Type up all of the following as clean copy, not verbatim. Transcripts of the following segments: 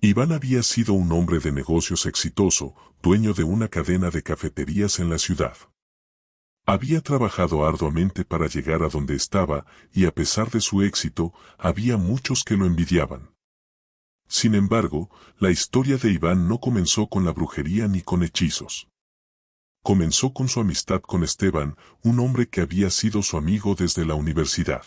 Iván había sido un hombre de negocios exitoso, dueño de una cadena de cafeterías en la ciudad. Había trabajado arduamente para llegar a donde estaba, y a pesar de su éxito, había muchos que lo envidiaban. Sin embargo, la historia de Iván no comenzó con la brujería ni con hechizos. Comenzó con su amistad con Esteban, un hombre que había sido su amigo desde la universidad.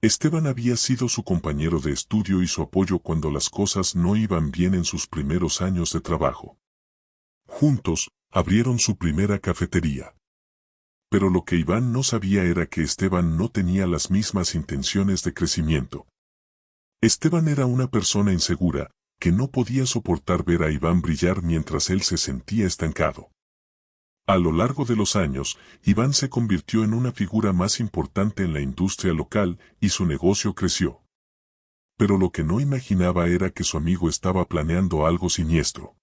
Esteban había sido su compañero de estudio y su apoyo cuando las cosas no iban bien en sus primeros años de trabajo. Juntos, abrieron su primera cafetería. Pero lo que Iván no sabía era que Esteban no tenía las mismas intenciones de crecimiento. Esteban era una persona insegura, que no podía soportar ver a Iván brillar mientras él se sentía estancado. A lo largo de los años, Iván se convirtió en una figura más importante en la industria local y su negocio creció. Pero lo que no imaginaba era que su amigo estaba planeando algo siniestro.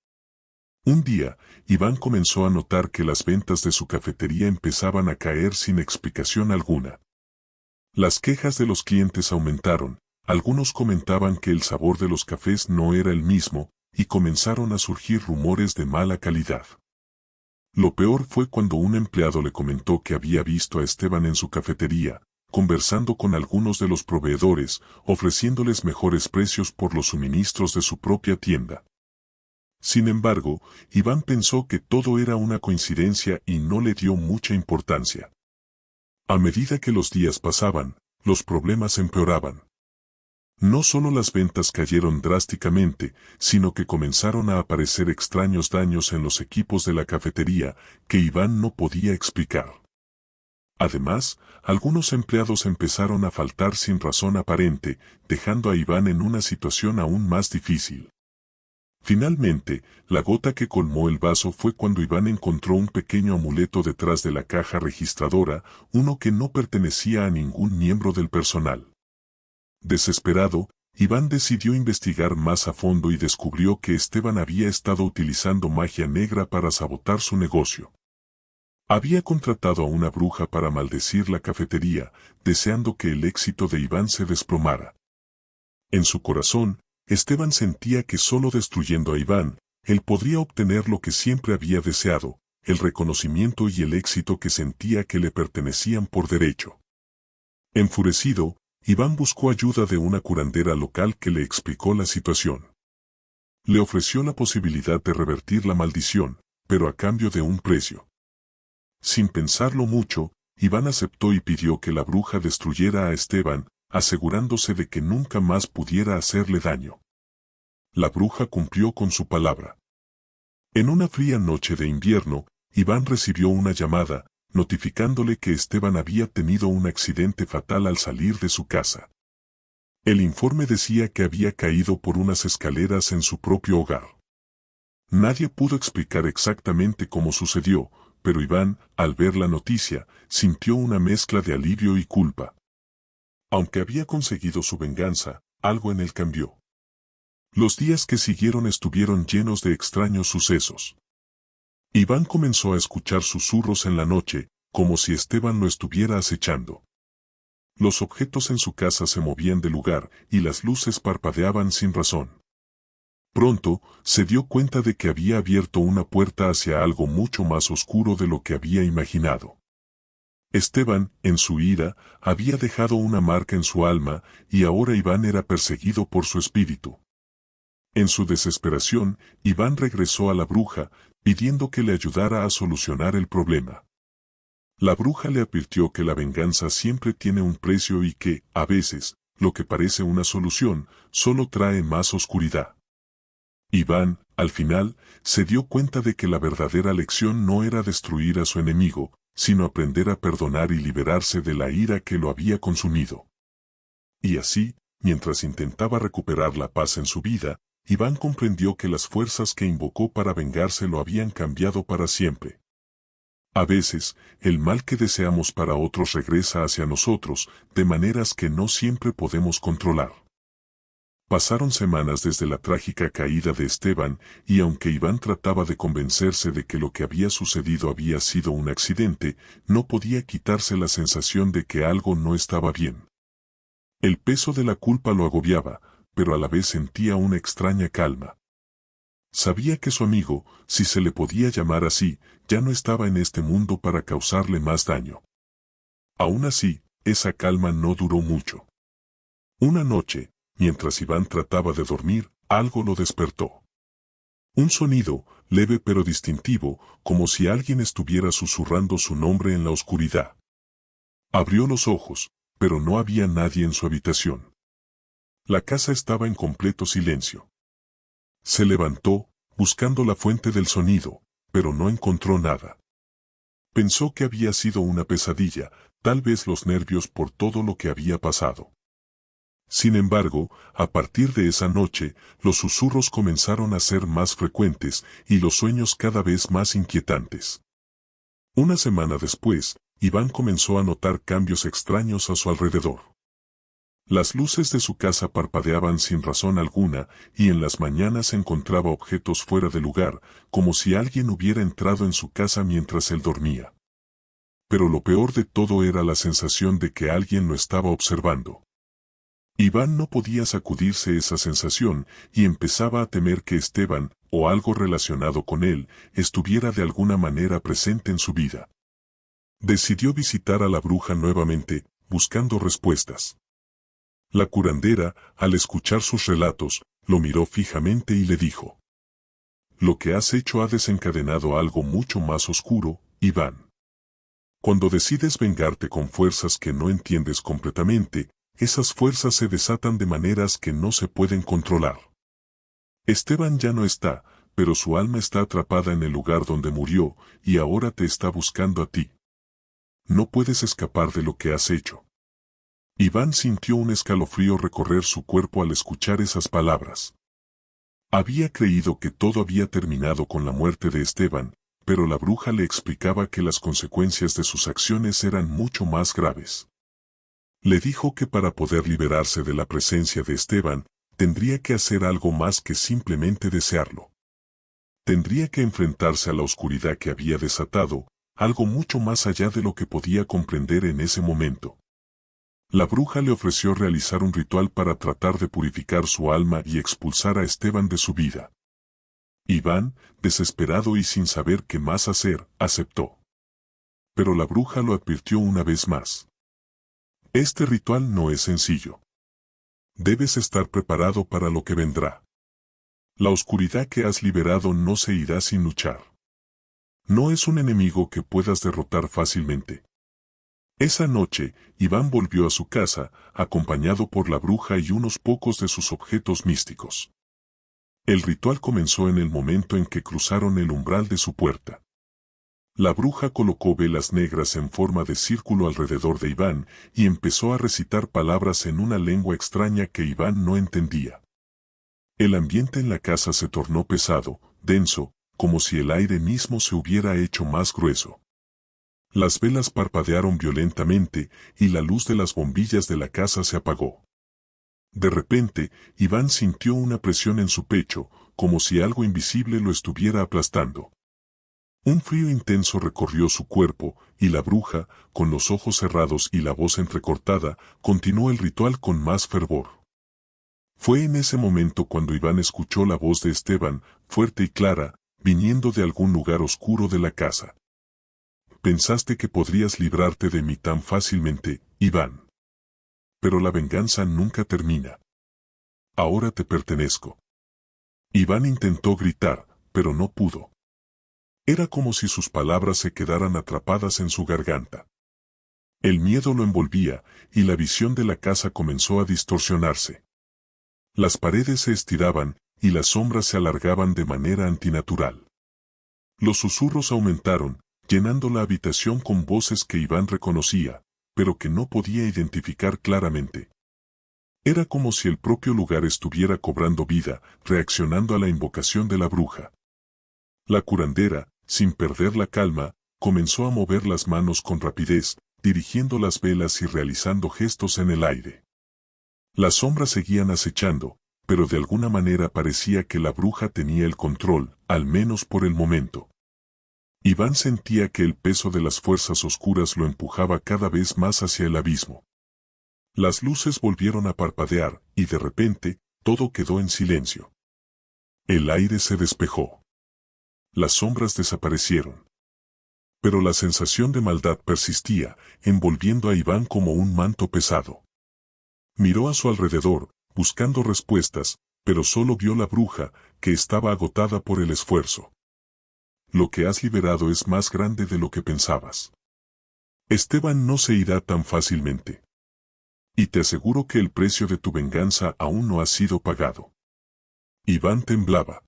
Un día, Iván comenzó a notar que las ventas de su cafetería empezaban a caer sin explicación alguna. Las quejas de los clientes aumentaron, algunos comentaban que el sabor de los cafés no era el mismo, y comenzaron a surgir rumores de mala calidad. Lo peor fue cuando un empleado le comentó que había visto a Esteban en su cafetería, conversando con algunos de los proveedores, ofreciéndoles mejores precios por los suministros de su propia tienda. Sin embargo, Iván pensó que todo era una coincidencia y no le dio mucha importancia. A medida que los días pasaban, los problemas empeoraban. No solo las ventas cayeron drásticamente, sino que comenzaron a aparecer extraños daños en los equipos de la cafetería que Iván no podía explicar. Además, algunos empleados empezaron a faltar sin razón aparente, dejando a Iván en una situación aún más difícil. Finalmente, la gota que colmó el vaso fue cuando Iván encontró un pequeño amuleto detrás de la caja registradora, uno que no pertenecía a ningún miembro del personal. Desesperado, Iván decidió investigar más a fondo y descubrió que Esteban había estado utilizando magia negra para sabotar su negocio. Había contratado a una bruja para maldecir la cafetería, deseando que el éxito de Iván se desplomara. En su corazón, Esteban sentía que solo destruyendo a Iván, él podría obtener lo que siempre había deseado, el reconocimiento y el éxito que sentía que le pertenecían por derecho. Enfurecido, Iván buscó ayuda de una curandera local que le explicó la situación. Le ofreció la posibilidad de revertir la maldición, pero a cambio de un precio. Sin pensarlo mucho, Iván aceptó y pidió que la bruja destruyera a Esteban, asegurándose de que nunca más pudiera hacerle daño. La bruja cumplió con su palabra. En una fría noche de invierno, Iván recibió una llamada, notificándole que Esteban había tenido un accidente fatal al salir de su casa. El informe decía que había caído por unas escaleras en su propio hogar. Nadie pudo explicar exactamente cómo sucedió, pero Iván, al ver la noticia, sintió una mezcla de alivio y culpa. Aunque había conseguido su venganza, algo en él cambió. Los días que siguieron estuvieron llenos de extraños sucesos. Iván comenzó a escuchar susurros en la noche, como si Esteban lo estuviera acechando. Los objetos en su casa se movían de lugar y las luces parpadeaban sin razón. Pronto, se dio cuenta de que había abierto una puerta hacia algo mucho más oscuro de lo que había imaginado. Esteban, en su ira, había dejado una marca en su alma, y ahora Iván era perseguido por su espíritu. En su desesperación, Iván regresó a la bruja, pidiendo que le ayudara a solucionar el problema. La bruja le advirtió que la venganza siempre tiene un precio y que, a veces, lo que parece una solución, solo trae más oscuridad. Iván, al final, se dio cuenta de que la verdadera lección no era destruir a su enemigo, sino aprender a perdonar y liberarse de la ira que lo había consumido. Y así, mientras intentaba recuperar la paz en su vida, Iván comprendió que las fuerzas que invocó para vengarse lo habían cambiado para siempre. A veces, el mal que deseamos para otros regresa hacia nosotros, de maneras que no siempre podemos controlar. Pasaron semanas desde la trágica caída de Esteban, y aunque Iván trataba de convencerse de que lo que había sucedido había sido un accidente, no podía quitarse la sensación de que algo no estaba bien. El peso de la culpa lo agobiaba, pero a la vez sentía una extraña calma. Sabía que su amigo, si se le podía llamar así, ya no estaba en este mundo para causarle más daño. Aún así, esa calma no duró mucho. Una noche, mientras Iván trataba de dormir, algo lo despertó. Un sonido, leve pero distintivo, como si alguien estuviera susurrando su nombre en la oscuridad. Abrió los ojos, pero no había nadie en su habitación. La casa estaba en completo silencio. Se levantó, buscando la fuente del sonido, pero no encontró nada. Pensó que había sido una pesadilla, tal vez los nervios por todo lo que había pasado. Sin embargo, a partir de esa noche, los susurros comenzaron a ser más frecuentes y los sueños cada vez más inquietantes. Una semana después, Iván comenzó a notar cambios extraños a su alrededor. Las luces de su casa parpadeaban sin razón alguna y en las mañanas encontraba objetos fuera de lugar, como si alguien hubiera entrado en su casa mientras él dormía. Pero lo peor de todo era la sensación de que alguien lo estaba observando. Iván no podía sacudirse esa sensación y empezaba a temer que Esteban, o algo relacionado con él, estuviera de alguna manera presente en su vida. Decidió visitar a la bruja nuevamente, buscando respuestas. La curandera, al escuchar sus relatos, lo miró fijamente y le dijo: «Lo que has hecho ha desencadenado algo mucho más oscuro, Iván. Cuando decides vengarte con fuerzas que no entiendes completamente, esas fuerzas se desatan de maneras que no se pueden controlar. Esteban ya no está, pero su alma está atrapada en el lugar donde murió, y ahora te está buscando a ti. No puedes escapar de lo que has hecho». Iván sintió un escalofrío recorrer su cuerpo al escuchar esas palabras. Había creído que todo había terminado con la muerte de Esteban, pero la bruja le explicaba que las consecuencias de sus acciones eran mucho más graves. Le dijo que para poder liberarse de la presencia de Esteban, tendría que hacer algo más que simplemente desearlo. Tendría que enfrentarse a la oscuridad que había desatado, algo mucho más allá de lo que podía comprender en ese momento. La bruja le ofreció realizar un ritual para tratar de purificar su alma y expulsar a Esteban de su vida. Iván, desesperado y sin saber qué más hacer, aceptó. Pero la bruja lo advirtió una vez más. Este ritual no es sencillo. Debes estar preparado para lo que vendrá. La oscuridad que has liberado no se irá sin luchar. No es un enemigo que puedas derrotar fácilmente. Esa noche, Iván volvió a su casa, acompañado por la bruja y unos pocos de sus objetos místicos. El ritual comenzó en el momento en que cruzaron el umbral de su puerta. La bruja colocó velas negras en forma de círculo alrededor de Iván y empezó a recitar palabras en una lengua extraña que Iván no entendía. El ambiente en la casa se tornó pesado, denso, como si el aire mismo se hubiera hecho más grueso. Las velas parpadearon violentamente y la luz de las bombillas de la casa se apagó. De repente, Iván sintió una presión en su pecho, como si algo invisible lo estuviera aplastando. Un frío intenso recorrió su cuerpo, y la bruja, con los ojos cerrados y la voz entrecortada, continuó el ritual con más fervor. Fue en ese momento cuando Iván escuchó la voz de Esteban, fuerte y clara, viniendo de algún lugar oscuro de la casa. «Pensaste que podrías librarte de mí tan fácilmente, Iván. Pero la venganza nunca termina. Ahora te pertenezco». Iván intentó gritar, pero no pudo. Era como si sus palabras se quedaran atrapadas en su garganta. El miedo lo envolvía, y la visión de la casa comenzó a distorsionarse. Las paredes se estiraban, y las sombras se alargaban de manera antinatural. Los susurros aumentaron, llenando la habitación con voces que Iván reconocía, pero que no podía identificar claramente. Era como si el propio lugar estuviera cobrando vida, reaccionando a la invocación de la bruja. La curandera, sin perder la calma, comenzó a mover las manos con rapidez, dirigiendo las velas y realizando gestos en el aire. Las sombras seguían acechando, pero de alguna manera parecía que la bruja tenía el control, al menos por el momento. Iván sentía que el peso de las fuerzas oscuras lo empujaba cada vez más hacia el abismo. Las luces volvieron a parpadear, y de repente, todo quedó en silencio. El aire se despejó. Las sombras desaparecieron. Pero la sensación de maldad persistía, envolviendo a Iván como un manto pesado. Miró a su alrededor, buscando respuestas, pero solo vio la bruja, que estaba agotada por el esfuerzo. Lo que has liberado es más grande de lo que pensabas. Esteban no se irá tan fácilmente. Y te aseguro que el precio de tu venganza aún no ha sido pagado. Iván temblaba.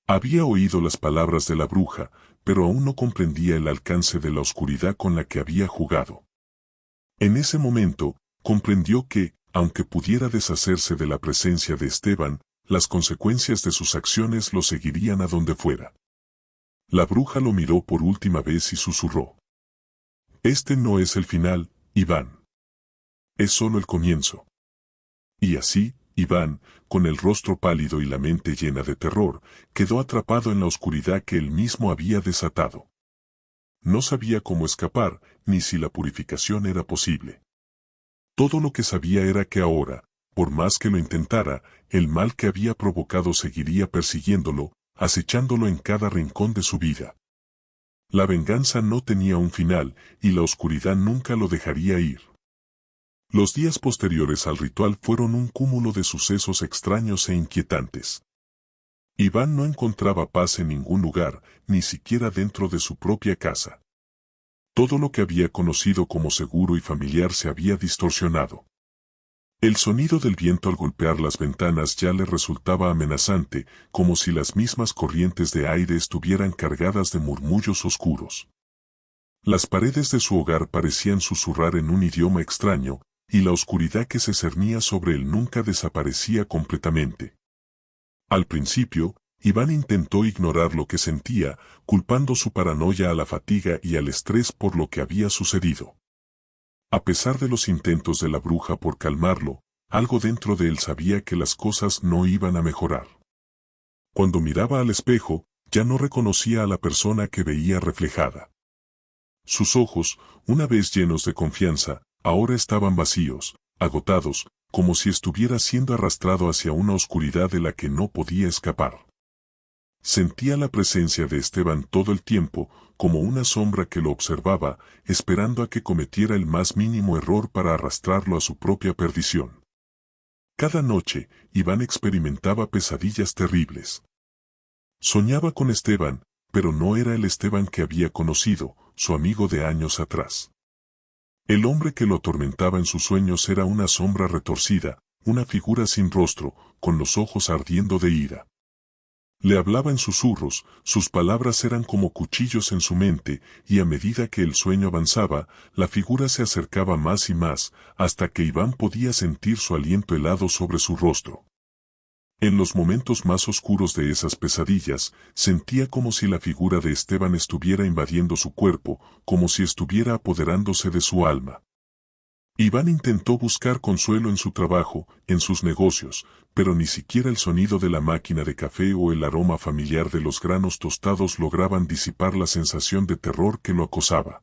Había oído las palabras de la bruja, pero aún no comprendía el alcance de la oscuridad con la que había jugado. En ese momento, comprendió que, aunque pudiera deshacerse de la presencia de Esteban, las consecuencias de sus acciones lo seguirían a donde fuera. La bruja lo miró por última vez y susurró. Este no es el final, Iván. Es solo el comienzo. Y así, Iván, con el rostro pálido y la mente llena de terror, quedó atrapado en la oscuridad que él mismo había desatado. No sabía cómo escapar, ni si la purificación era posible. Todo lo que sabía era que ahora, por más que lo intentara, el mal que había provocado seguiría persiguiéndolo, acechándolo en cada rincón de su vida. La venganza no tenía un final, y la oscuridad nunca lo dejaría ir. Los días posteriores al ritual fueron un cúmulo de sucesos extraños e inquietantes. Iván no encontraba paz en ningún lugar, ni siquiera dentro de su propia casa. Todo lo que había conocido como seguro y familiar se había distorsionado. El sonido del viento al golpear las ventanas ya le resultaba amenazante, como si las mismas corrientes de aire estuvieran cargadas de murmullos oscuros. Las paredes de su hogar parecían susurrar en un idioma extraño, y la oscuridad que se cernía sobre él nunca desaparecía completamente. Al principio, Iván intentó ignorar lo que sentía, culpando su paranoia a la fatiga y al estrés por lo que había sucedido. A pesar de los intentos de la bruja por calmarlo, algo dentro de él sabía que las cosas no iban a mejorar. Cuando miraba al espejo, ya no reconocía a la persona que veía reflejada. Sus ojos, una vez llenos de confianza, ahora estaban vacíos, agotados, como si estuviera siendo arrastrado hacia una oscuridad de la que no podía escapar. Sentía la presencia de Esteban todo el tiempo, como una sombra que lo observaba, esperando a que cometiera el más mínimo error para arrastrarlo a su propia perdición. Cada noche, Iván experimentaba pesadillas terribles. Soñaba con Esteban, pero no era el Esteban que había conocido, su amigo de años atrás. El hombre que lo atormentaba en sus sueños era una sombra retorcida, una figura sin rostro, con los ojos ardiendo de ira. Le hablaba en susurros, sus palabras eran como cuchillos en su mente, y a medida que el sueño avanzaba, la figura se acercaba más y más, hasta que Iván podía sentir su aliento helado sobre su rostro. En los momentos más oscuros de esas pesadillas, sentía como si la figura de Esteban estuviera invadiendo su cuerpo, como si estuviera apoderándose de su alma. Iván intentó buscar consuelo en su trabajo, en sus negocios, pero ni siquiera el sonido de la máquina de café o el aroma familiar de los granos tostados lograban disipar la sensación de terror que lo acosaba.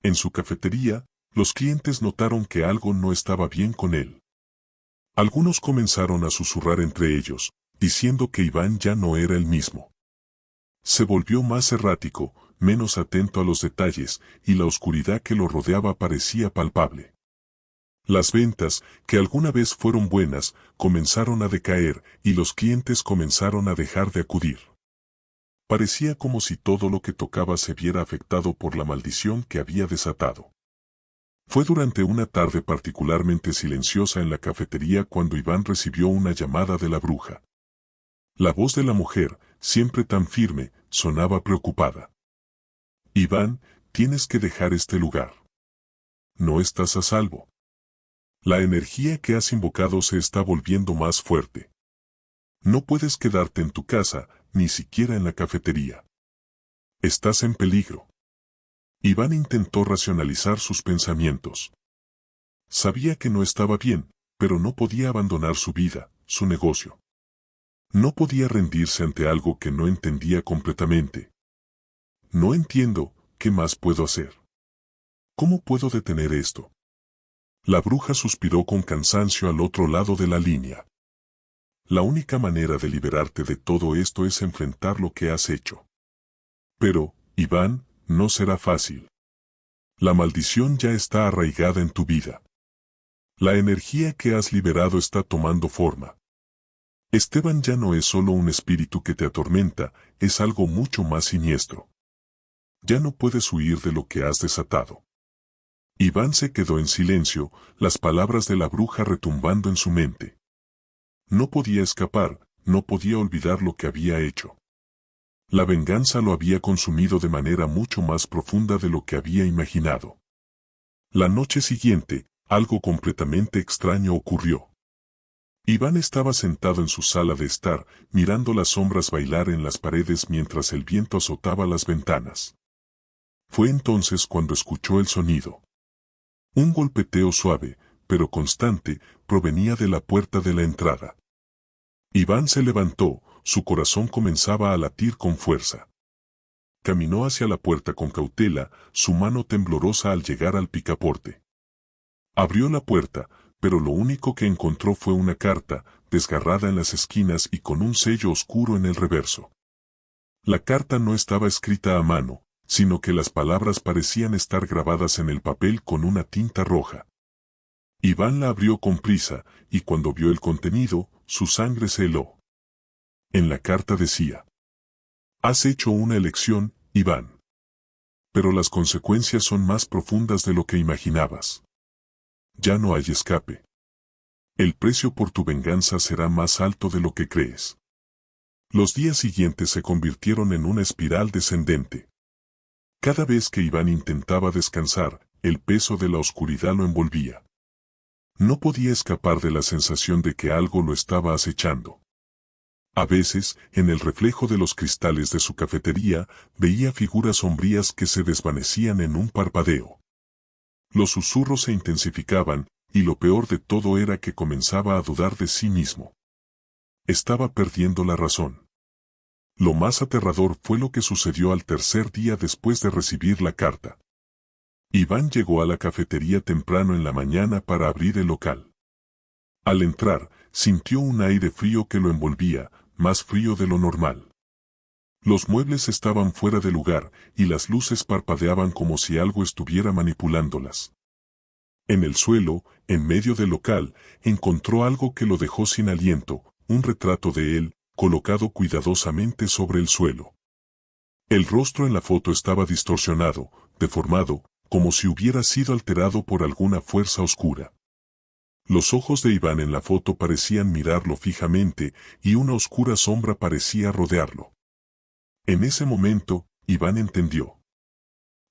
En su cafetería, los clientes notaron que algo no estaba bien con él. Algunos comenzaron a susurrar entre ellos, diciendo que Iván ya no era el mismo. Se volvió más errático, menos atento a los detalles, y la oscuridad que lo rodeaba parecía palpable. Las ventas, que alguna vez fueron buenas, comenzaron a decaer, y los clientes comenzaron a dejar de acudir. Parecía como si todo lo que tocaba se viera afectado por la maldición que había desatado. Fue durante una tarde particularmente silenciosa en la cafetería cuando Iván recibió una llamada de la bruja. La voz de la mujer, siempre tan firme, sonaba preocupada. Iván, tienes que dejar este lugar. No estás a salvo. La energía que has invocado se está volviendo más fuerte. No puedes quedarte en tu casa, ni siquiera en la cafetería. Estás en peligro. Iván intentó racionalizar sus pensamientos. Sabía que no estaba bien, pero no podía abandonar su vida, su negocio. No podía rendirse ante algo que no entendía completamente. No entiendo, ¿qué más puedo hacer? ¿Cómo puedo detener esto? La bruja suspiró con cansancio al otro lado de la línea. La única manera de liberarte de todo esto es enfrentar lo que has hecho. Pero, Iván, no será fácil. La maldición ya está arraigada en tu vida. La energía que has liberado está tomando forma. Esteban ya no es solo un espíritu que te atormenta, es algo mucho más siniestro. Ya no puedes huir de lo que has desatado. Iván se quedó en silencio, las palabras de la bruja retumbando en su mente. No podía escapar, no podía olvidar lo que había hecho. La venganza lo había consumido de manera mucho más profunda de lo que había imaginado. La noche siguiente, algo completamente extraño ocurrió. Iván estaba sentado en su sala de estar, mirando las sombras bailar en las paredes mientras el viento azotaba las ventanas. Fue entonces cuando escuchó el sonido. Un golpeteo suave, pero constante, provenía de la puerta de la entrada. Iván se levantó, su corazón comenzaba a latir con fuerza. Caminó hacia la puerta con cautela, su mano temblorosa al llegar al picaporte. Abrió la puerta, pero lo único que encontró fue una carta, desgarrada en las esquinas y con un sello oscuro en el reverso. La carta no estaba escrita a mano, sino que las palabras parecían estar grabadas en el papel con una tinta roja. Iván la abrió con prisa, y cuando vio el contenido, su sangre se heló. En la carta decía: «Has hecho una elección, Iván. Pero las consecuencias son más profundas de lo que imaginabas. Ya no hay escape. El precio por tu venganza será más alto de lo que crees». Los días siguientes se convirtieron en una espiral descendente. Cada vez que Iván intentaba descansar, el peso de la oscuridad lo envolvía. No podía escapar de la sensación de que algo lo estaba acechando. A veces, en el reflejo de los cristales de su cafetería, veía figuras sombrías que se desvanecían en un parpadeo. Los susurros se intensificaban, y lo peor de todo era que comenzaba a dudar de sí mismo. Estaba perdiendo la razón. Lo más aterrador fue lo que sucedió al tercer día después de recibir la carta. Iván llegó a la cafetería temprano en la mañana para abrir el local. Al entrar, sintió un aire frío que lo envolvía, más frío de lo normal. Los muebles estaban fuera de lugar, y las luces parpadeaban como si algo estuviera manipulándolas. En el suelo, en medio del local, encontró algo que lo dejó sin aliento, un retrato de él, colocado cuidadosamente sobre el suelo. El rostro en la foto estaba distorsionado, deformado, como si hubiera sido alterado por alguna fuerza oscura. Los ojos de Iván en la foto parecían mirarlo fijamente, y una oscura sombra parecía rodearlo. En ese momento, Iván entendió.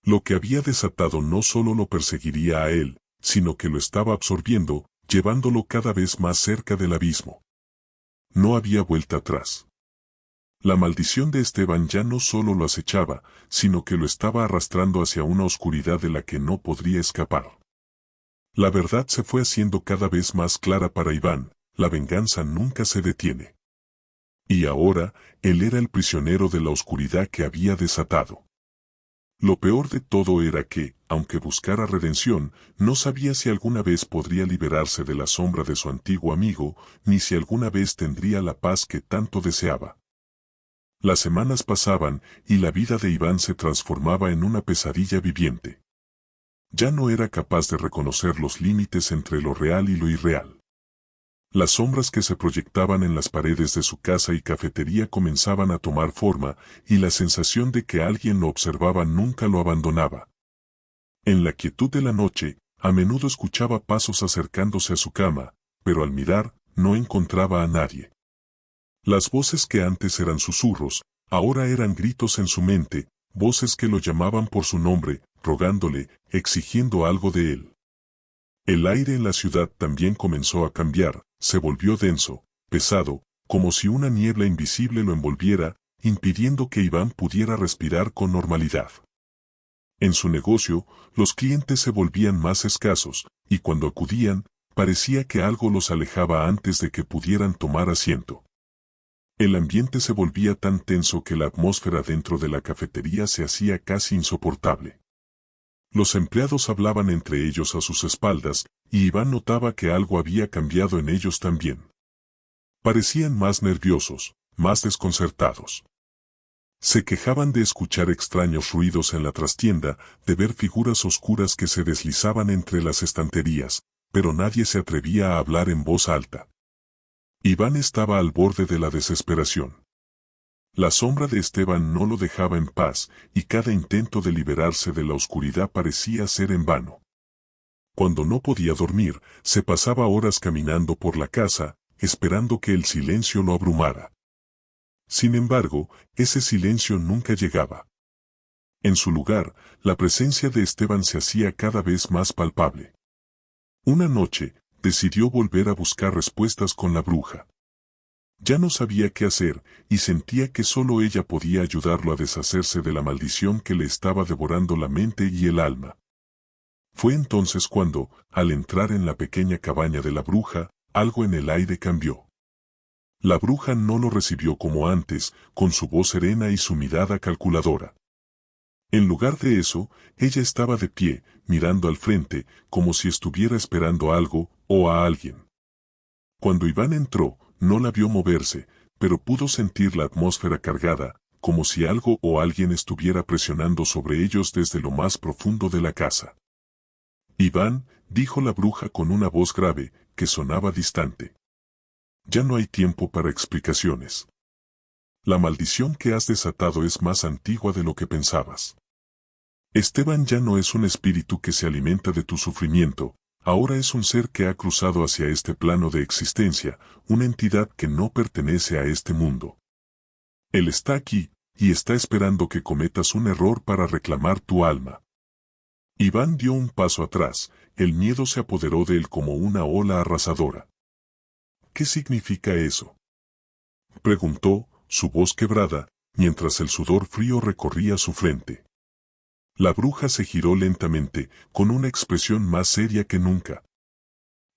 Lo que había desatado no solo lo perseguiría a él, sino que lo estaba absorbiendo, llevándolo cada vez más cerca del abismo. No había vuelta atrás. La maldición de Esteban ya no solo lo acechaba, sino que lo estaba arrastrando hacia una oscuridad de la que no podría escapar. La verdad se fue haciendo cada vez más clara para Iván, la venganza nunca se detiene. Y ahora, él era el prisionero de la oscuridad que había desatado. Lo peor de todo era que, aunque buscara redención, no sabía si alguna vez podría liberarse de la sombra de su antiguo amigo, ni si alguna vez tendría la paz que tanto deseaba. Las semanas pasaban, y la vida de Iván se transformaba en una pesadilla viviente. Ya no era capaz de reconocer los límites entre lo real y lo irreal. Las sombras que se proyectaban en las paredes de su casa y cafetería comenzaban a tomar forma, y la sensación de que alguien lo observaba nunca lo abandonaba. En la quietud de la noche, a menudo escuchaba pasos acercándose a su cama, pero al mirar, no encontraba a nadie. Las voces que antes eran susurros, ahora eran gritos en su mente, voces que lo llamaban por su nombre, rogándole, exigiendo algo de él. El aire en la ciudad también comenzó a cambiar, se volvió denso, pesado, como si una niebla invisible lo envolviera, impidiendo que Iván pudiera respirar con normalidad. En su negocio, los clientes se volvían más escasos, y cuando acudían, parecía que algo los alejaba antes de que pudieran tomar asiento. El ambiente se volvía tan tenso que la atmósfera dentro de la cafetería se hacía casi insoportable. Los empleados hablaban entre ellos a sus espaldas, y Iván notaba que algo había cambiado en ellos también. Parecían más nerviosos, más desconcertados. Se quejaban de escuchar extraños ruidos en la trastienda, de ver figuras oscuras que se deslizaban entre las estanterías, pero nadie se atrevía a hablar en voz alta. Iván estaba al borde de la desesperación. La sombra de Esteban no lo dejaba en paz, y cada intento de liberarse de la oscuridad parecía ser en vano. Cuando no podía dormir, se pasaba horas caminando por la casa, esperando que el silencio lo abrumara. Sin embargo, ese silencio nunca llegaba. En su lugar, la presencia de Esteban se hacía cada vez más palpable. Una noche, decidió volver a buscar respuestas con la bruja. Ya no sabía qué hacer, y sentía que solo ella podía ayudarlo a deshacerse de la maldición que le estaba devorando la mente y el alma. Fue entonces cuando, al entrar en la pequeña cabaña de la bruja, algo en el aire cambió. La bruja no lo recibió como antes, con su voz serena y su mirada calculadora. En lugar de eso, ella estaba de pie, mirando al frente, como si estuviera esperando algo, o a alguien. Cuando Iván entró, no la vio moverse, pero pudo sentir la atmósfera cargada, como si algo o alguien estuviera presionando sobre ellos desde lo más profundo de la casa. Iván, dijo la bruja con una voz grave, que sonaba distante. Ya no hay tiempo para explicaciones. La maldición que has desatado es más antigua de lo que pensabas. Esteban ya no es un espíritu que se alimenta de tu sufrimiento, ahora es un ser que ha cruzado hacia este plano de existencia, una entidad que no pertenece a este mundo. Él está aquí, y está esperando que cometas un error para reclamar tu alma. Iván dio un paso atrás, el miedo se apoderó de él como una ola arrasadora. ¿Qué significa eso?, preguntó, su voz quebrada, mientras el sudor frío recorría su frente. La bruja se giró lentamente, con una expresión más seria que nunca.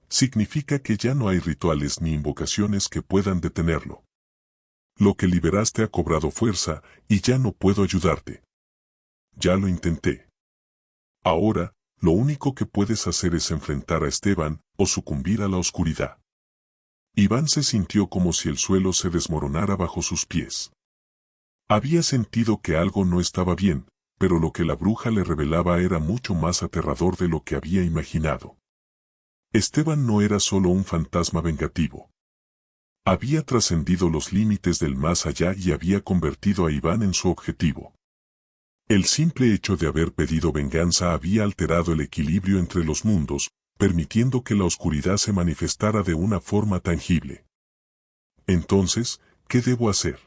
Significa que ya no hay rituales ni invocaciones que puedan detenerlo. Lo que liberaste ha cobrado fuerza, y ya no puedo ayudarte. Ya lo intenté. Ahora, lo único que puedes hacer es enfrentar a Esteban, o sucumbir a la oscuridad. Iván se sintió como si el suelo se desmoronara bajo sus pies. Había sentido que algo no estaba bien, pero lo que la bruja le revelaba era mucho más aterrador de lo que había imaginado. Esteban no era solo un fantasma vengativo. Había trascendido los límites del más allá y había convertido a Iván en su objetivo. El simple hecho de haber pedido venganza había alterado el equilibrio entre los mundos, permitiendo que la oscuridad se manifestara de una forma tangible. Entonces, ¿qué debo hacer?,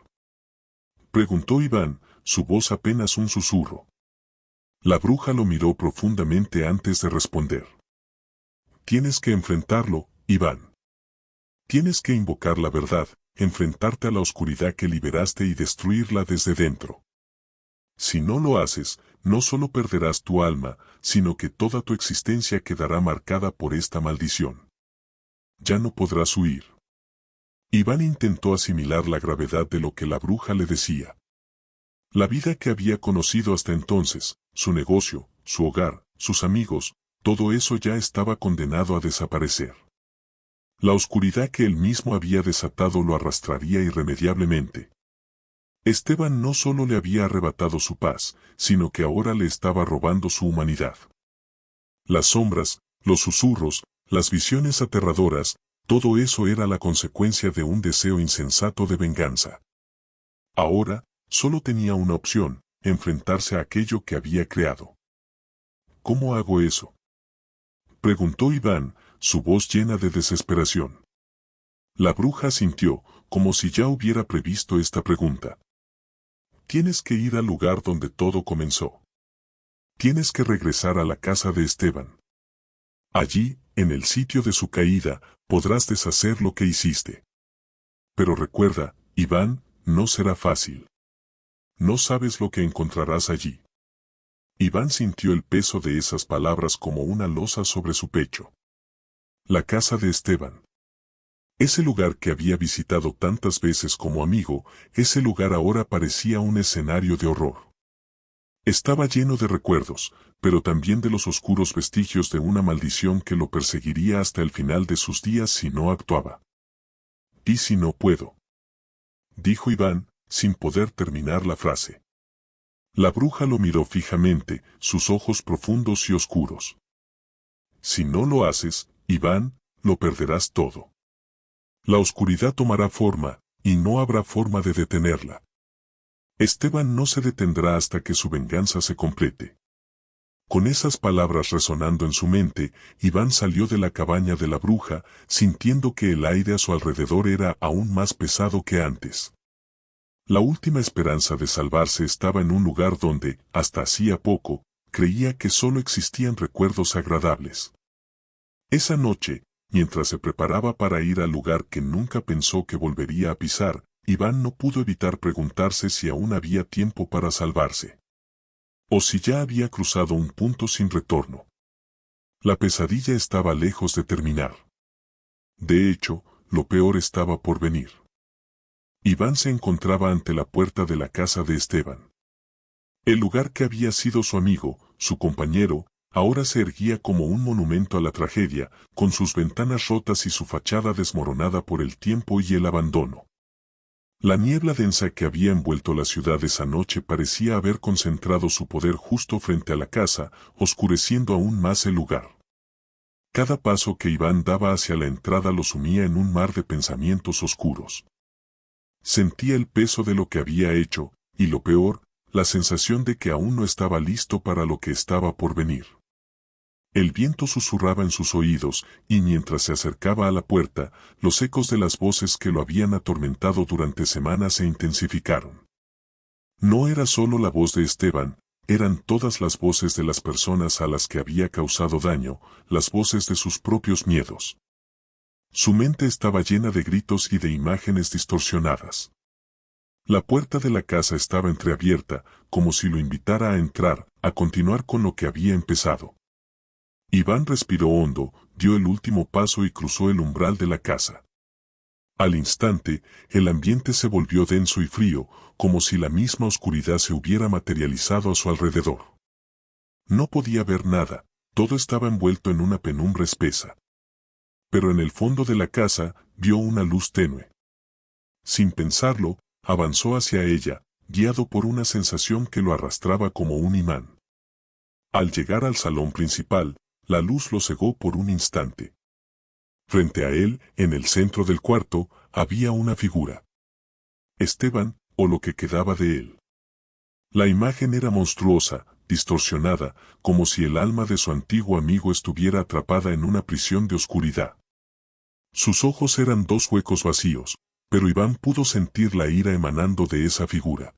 preguntó Iván, su voz apenas un susurro. La bruja lo miró profundamente antes de responder. Tienes que enfrentarlo, Iván. Tienes que invocar la verdad, enfrentarte a la oscuridad que liberaste y destruirla desde dentro. Si no lo haces, no solo perderás tu alma, sino que toda tu existencia quedará marcada por esta maldición. Ya no podrás huir. Iván intentó asimilar la gravedad de lo que la bruja le decía. La vida que había conocido hasta entonces, su negocio, su hogar, sus amigos, todo eso ya estaba condenado a desaparecer. La oscuridad que él mismo había desatado lo arrastraría irremediablemente. Esteban no solo le había arrebatado su paz, sino que ahora le estaba robando su humanidad. Las sombras, los susurros, las visiones aterradoras, todo eso era la consecuencia de un deseo insensato de venganza. Ahora, solo tenía una opción, enfrentarse a aquello que había creado. ¿Cómo hago eso?, preguntó Iván, su voz llena de desesperación. La bruja asintió, como si ya hubiera previsto esta pregunta. Tienes que ir al lugar donde todo comenzó. Tienes que regresar a la casa de Esteban. Allí, en el sitio de su caída, podrás deshacer lo que hiciste. Pero recuerda, Iván, no será fácil. No sabes lo que encontrarás allí. Iván sintió el peso de esas palabras como una losa sobre su pecho. La casa de Esteban. Ese lugar que había visitado tantas veces como amigo, ese lugar ahora parecía un escenario de horror. Estaba lleno de recuerdos, pero también de los oscuros vestigios de una maldición que lo perseguiría hasta el final de sus días si no actuaba. ¿Y si no puedo?, dijo Iván, sin poder terminar la frase. La bruja lo miró fijamente, sus ojos profundos y oscuros. Si no lo haces, Iván, lo perderás todo. La oscuridad tomará forma, y no habrá forma de detenerla. Esteban no se detendrá hasta que su venganza se complete. Con esas palabras resonando en su mente, Iván salió de la cabaña de la bruja, sintiendo que el aire a su alrededor era aún más pesado que antes. La última esperanza de salvarse estaba en un lugar donde, hasta hacía poco, creía que solo existían recuerdos agradables. Esa noche, mientras se preparaba para ir al lugar que nunca pensó que volvería a pisar, Iván no pudo evitar preguntarse si aún había tiempo para salvarse. O si ya había cruzado un punto sin retorno. La pesadilla estaba lejos de terminar. De hecho, lo peor estaba por venir. Iván se encontraba ante la puerta de la casa de Esteban. El lugar que había sido su amigo, su compañero, ahora se erguía como un monumento a la tragedia, con sus ventanas rotas y su fachada desmoronada por el tiempo y el abandono. La niebla densa que había envuelto la ciudad esa noche parecía haber concentrado su poder justo frente a la casa, oscureciendo aún más el lugar. Cada paso que Iván daba hacia la entrada lo sumía en un mar de pensamientos oscuros. Sentía el peso de lo que había hecho, y lo peor, la sensación de que aún no estaba listo para lo que estaba por venir. El viento susurraba en sus oídos, y mientras se acercaba a la puerta, los ecos de las voces que lo habían atormentado durante semanas se intensificaron. No era solo la voz de Esteban, eran todas las voces de las personas a las que había causado daño, las voces de sus propios miedos. Su mente estaba llena de gritos y de imágenes distorsionadas. La puerta de la casa estaba entreabierta, como si lo invitara a entrar, a continuar con lo que había empezado. Iván respiró hondo, dio el último paso y cruzó el umbral de la casa. Al instante, el ambiente se volvió denso y frío, como si la misma oscuridad se hubiera materializado a su alrededor. No podía ver nada, todo estaba envuelto en una penumbra espesa. Pero en el fondo de la casa, vio una luz tenue. Sin pensarlo, avanzó hacia ella, guiado por una sensación que lo arrastraba como un imán. Al llegar al salón principal, la luz lo cegó por un instante. Frente a él, en el centro del cuarto, había una figura. Esteban, o lo que quedaba de él. La imagen era monstruosa, distorsionada, como si el alma de su antiguo amigo estuviera atrapada en una prisión de oscuridad. Sus ojos eran dos huecos vacíos, pero Iván pudo sentir la ira emanando de esa figura.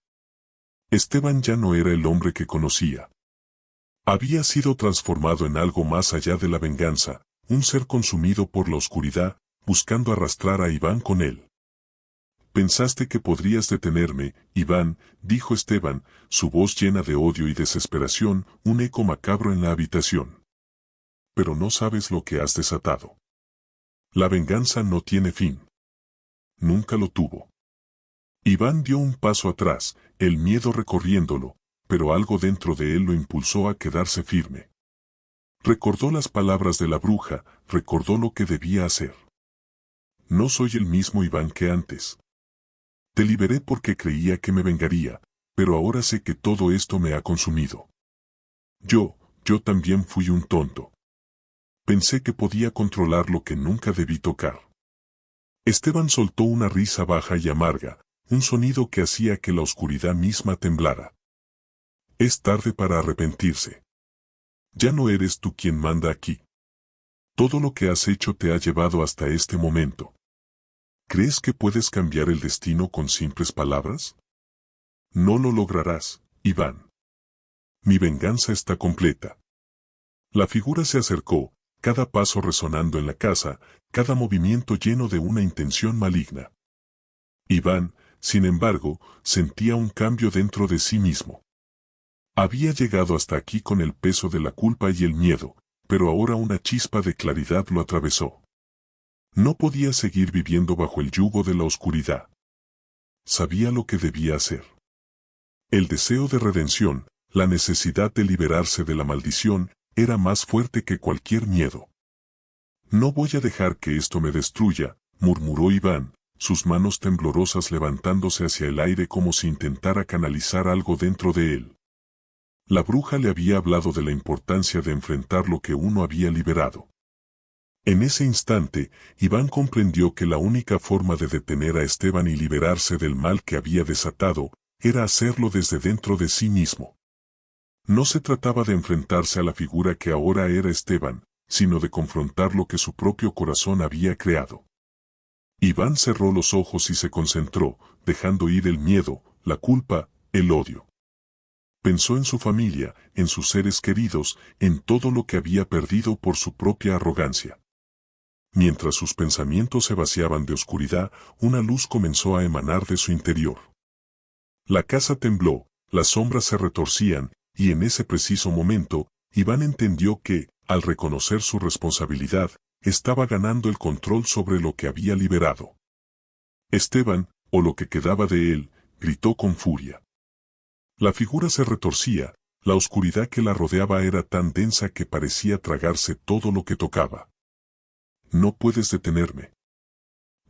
Esteban ya no era el hombre que conocía. Había sido transformado en algo más allá de la venganza, un ser consumido por la oscuridad, buscando arrastrar a Iván con él. «Pensaste que podrías detenerme, Iván», dijo Esteban, su voz llena de odio y desesperación, un eco macabro en la habitación. «Pero no sabes lo que has desatado. La venganza no tiene fin. Nunca lo tuvo». Iván dio un paso atrás, el miedo recorriéndolo, pero algo dentro de él lo impulsó a quedarse firme. Recordó las palabras de la bruja, recordó lo que debía hacer. «No soy el mismo Iván que antes. Te liberé porque creía que me vengaría, pero ahora sé que todo esto me ha consumido. Yo también fui un tonto. Pensé que podía controlar lo que nunca debí tocar». Esteban soltó una risa baja y amarga, un sonido que hacía que la oscuridad misma temblara. «Es tarde para arrepentirse. Ya no eres tú quien manda aquí. Todo lo que has hecho te ha llevado hasta este momento. ¿Crees que puedes cambiar el destino con simples palabras? No lo lograrás, Iván. Mi venganza está completa». La figura se acercó, cada paso resonando en la casa, cada movimiento lleno de una intención maligna. Iván, sin embargo, sentía un cambio dentro de sí mismo. Había llegado hasta aquí con el peso de la culpa y el miedo, pero ahora una chispa de claridad lo atravesó. No podía seguir viviendo bajo el yugo de la oscuridad. Sabía lo que debía hacer. El deseo de redención, la necesidad de liberarse de la maldición, era más fuerte que cualquier miedo. «No voy a dejar que esto me destruya», murmuró Iván, sus manos temblorosas levantándose hacia el aire como si intentara canalizar algo dentro de él. La bruja le había hablado de la importancia de enfrentar lo que uno había liberado. En ese instante, Iván comprendió que la única forma de detener a Esteban y liberarse del mal que había desatado, era hacerlo desde dentro de sí mismo. No se trataba de enfrentarse a la figura que ahora era Esteban, sino de confrontar lo que su propio corazón había creado. Iván cerró los ojos y se concentró, dejando ir el miedo, la culpa, el odio. Pensó en su familia, en sus seres queridos, en todo lo que había perdido por su propia arrogancia. Mientras sus pensamientos se vaciaban de oscuridad, una luz comenzó a emanar de su interior. La casa tembló, las sombras se retorcían, y en ese preciso momento, Iván entendió que, al reconocer su responsabilidad, estaba ganando el control sobre lo que había liberado. Esteban, o lo que quedaba de él, gritó con furia. La figura se retorcía, la oscuridad que la rodeaba era tan densa que parecía tragarse todo lo que tocaba. No puedes detenerme.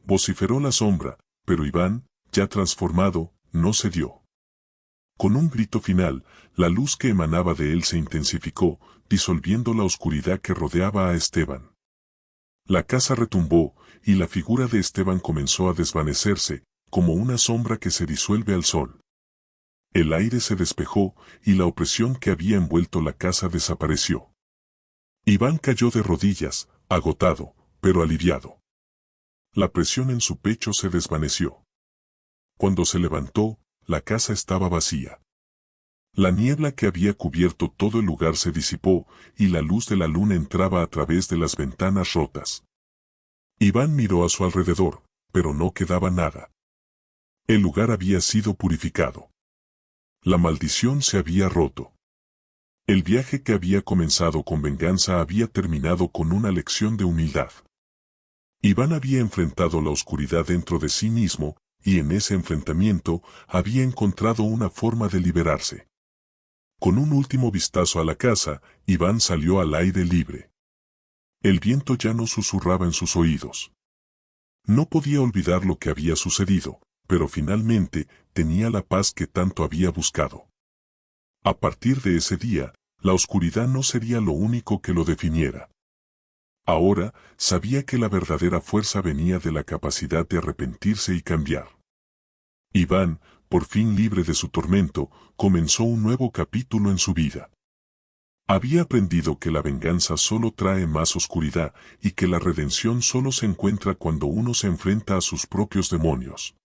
Vociferó la sombra, pero Iván, ya transformado, no cedió. Con un grito final, la luz que emanaba de él se intensificó, disolviendo la oscuridad que rodeaba a Esteban. La casa retumbó, y la figura de Esteban comenzó a desvanecerse, como una sombra que se disuelve al sol. El aire se despejó, y la opresión que había envuelto la casa desapareció. Iván cayó de rodillas, agotado, pero aliviado. La presión en su pecho se desvaneció. Cuando se levantó, la casa estaba vacía. La niebla que había cubierto todo el lugar se disipó, y la luz de la luna entraba a través de las ventanas rotas. Iván miró a su alrededor, pero no quedaba nada. El lugar había sido purificado. La maldición se había roto. El viaje que había comenzado con venganza había terminado con una lección de humildad. Iván había enfrentado la oscuridad dentro de sí mismo, y en ese enfrentamiento había encontrado una forma de liberarse. Con un último vistazo a la casa, Iván salió al aire libre. El viento ya no susurraba en sus oídos. No podía olvidar lo que había sucedido, pero finalmente tenía la paz que tanto había buscado. A partir de ese día, la oscuridad no sería lo único que lo definiera. Ahora, sabía que la verdadera fuerza venía de la capacidad de arrepentirse y cambiar. Iván, por fin libre de su tormento, comenzó un nuevo capítulo en su vida. Había aprendido que la venganza solo trae más oscuridad y que la redención solo se encuentra cuando uno se enfrenta a sus propios demonios.